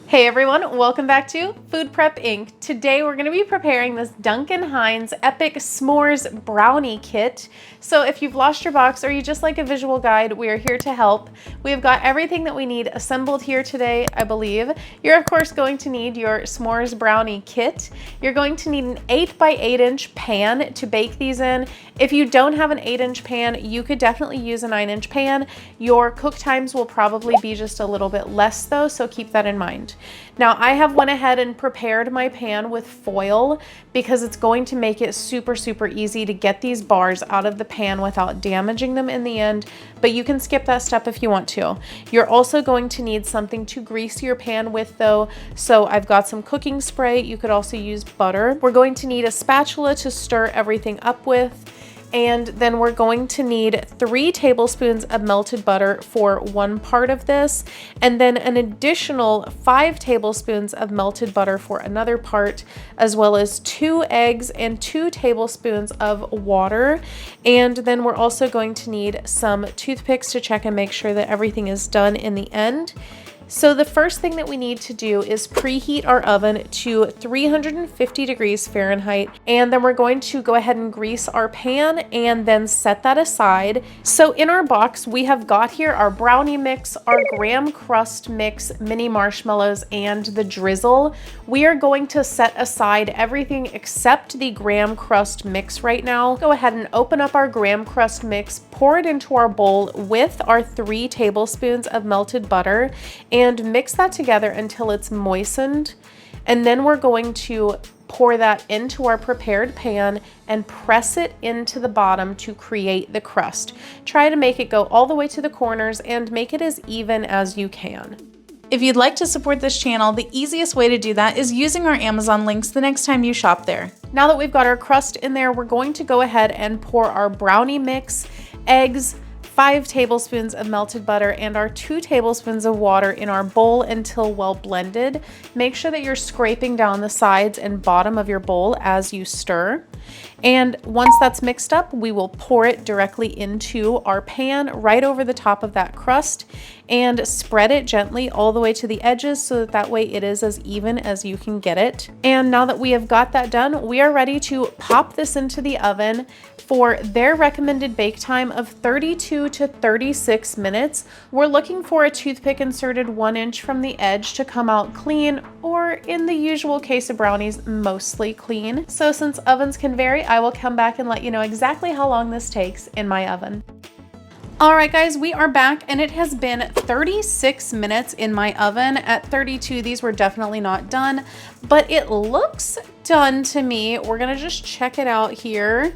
Hey everyone, welcome back to Food Prep Inc. Today we're going to be preparing this Duncan Hines Epic S'mores Brownie Kit. So if you've lost your box or you just like a visual guide, we are here to help. We've got everything that we need assembled here today, I believe. You're of course going to need your S'mores Brownie Kit. You're going to need an 8 by 8 inch pan to bake these in. If you don't have an 8-inch pan, you could definitely use a 9-inch pan. Your cook times will probably be just a little bit less though, so keep that in mind. Now I have went ahead and prepared my pan with foil because it's going to make it super easy to get these bars out of the pan without damaging them in the end, but you can skip that step if you want to. You're also going to need something to grease your pan with though, so I've got some cooking spray. You could also use butter. We're going to need a spatula to stir everything up with. And then we're going to need 3 tablespoons of melted butter for one part of this, and then an additional 5 tablespoons of melted butter for another part, as well as 2 eggs and 2 tablespoons of water. And then we're also going to need some toothpicks to check and make sure that everything is done in the end. So the first thing that we need to do is preheat our oven to 350 degrees Fahrenheit, and then we're going to go ahead and grease our pan and then set that aside. So in our box, we have got here our brownie mix, our graham crust mix, mini marshmallows, and the drizzle. We are going to set aside everything except the graham crust mix right now. Go ahead and open up our graham crust mix, pour it into our bowl with our 3 tablespoons of melted butter, and mix that together until it's moistened. And then we're going to pour that into our prepared pan and press it into the bottom to create the crust. Try to make it go all the way to the corners and make it as even as you can. If you'd like to support this channel, the easiest way to do that is using our Amazon links the next time you shop there. Now that we've got our crust in there, we're going to go ahead and pour our brownie mix, eggs, 5 tablespoons of melted butter, and our 2 tablespoons of water in our bowl until well blended. Make sure that you're scraping down the sides and bottom of your bowl as you stir. And once that's mixed up, we will pour it directly into our pan right over the top of that crust and spread it gently all the way to the edges so that way it is as even as you can get it. And now that we have got that done, we are ready to pop this into the oven for their recommended bake time of 32 to 36 minutes. We're looking for a toothpick inserted 1 inch from the edge to come out clean, or in the usual case of brownies, mostly clean. So since ovens can vary, I will come back and let you know exactly how long this takes in my oven. All right, guys, we are back and it has been 36 minutes in my oven. At 32, these were definitely not done, but it looks done to me. We're gonna just check it out here.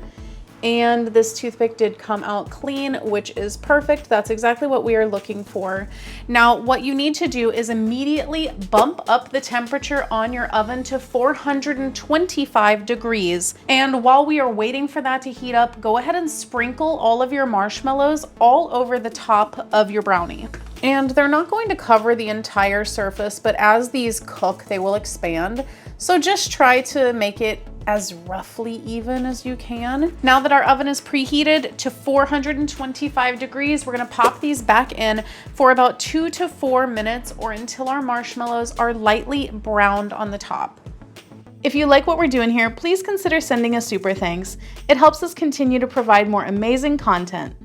And this toothpick did come out clean, which is perfect. That's exactly what we are looking for. Now, what you need to do is immediately bump up the temperature on your oven to 425 degrees. And while we are waiting for that to heat up, go ahead and sprinkle all of your marshmallows all over the top of your brownie. And they're not going to cover the entire surface, but as these cook, they will expand. So just try to make it as roughly even as you can. Now that our oven is preheated to 425 degrees, we're gonna pop these back in for about 2 to 4 minutes or until our marshmallows are lightly browned on the top. If you like what we're doing here, please consider sending a super thanks. It helps us continue to provide more amazing content.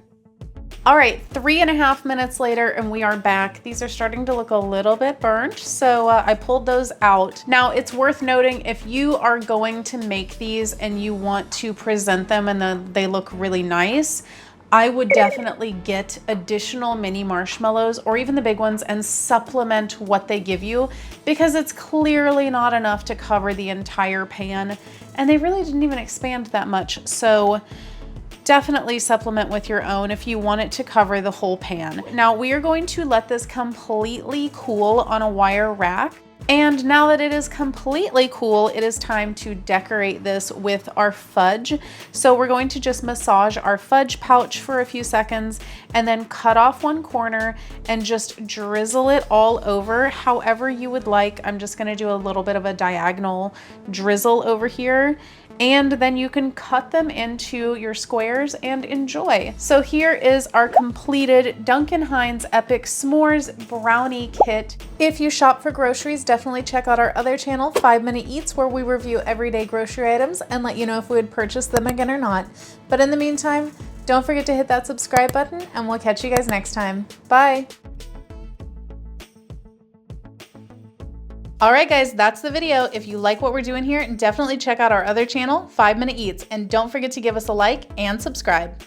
All right, 3.5 minutes later and we are back. These are starting to look a little bit burnt, so I pulled those out. Now it's worth noting, if you are going to make these and you want to present them and then they look really nice, I would definitely get additional mini marshmallows or even the big ones and supplement what they give you, because it's clearly not enough to cover the entire pan and they really didn't even expand that much. So definitely supplement with your own if you want it to cover the whole pan. Now we are going to let this completely cool on a wire rack. And now that it is completely cool, it is time to decorate this with our fudge. So we're going to just massage our fudge pouch for a few seconds and then cut off one corner and just drizzle it all over however you would like. I'm just gonna do a little bit of a diagonal drizzle over here. and then you can cut them into your squares and enjoy. So here is our completed Duncan Hines Epic S'mores Brownie Kit. If you shop for groceries, definitely check out our other channel, 5 Minute Eats, where we review everyday grocery items and let you know if we would purchase them again or not. But in the meantime, don't forget to hit that subscribe button, and we'll catch you guys next time. Bye. All right, guys, that's the video. If you like what we're doing here, definitely check out our other channel, 5 Minute Eats, and don't forget to give us a like and subscribe.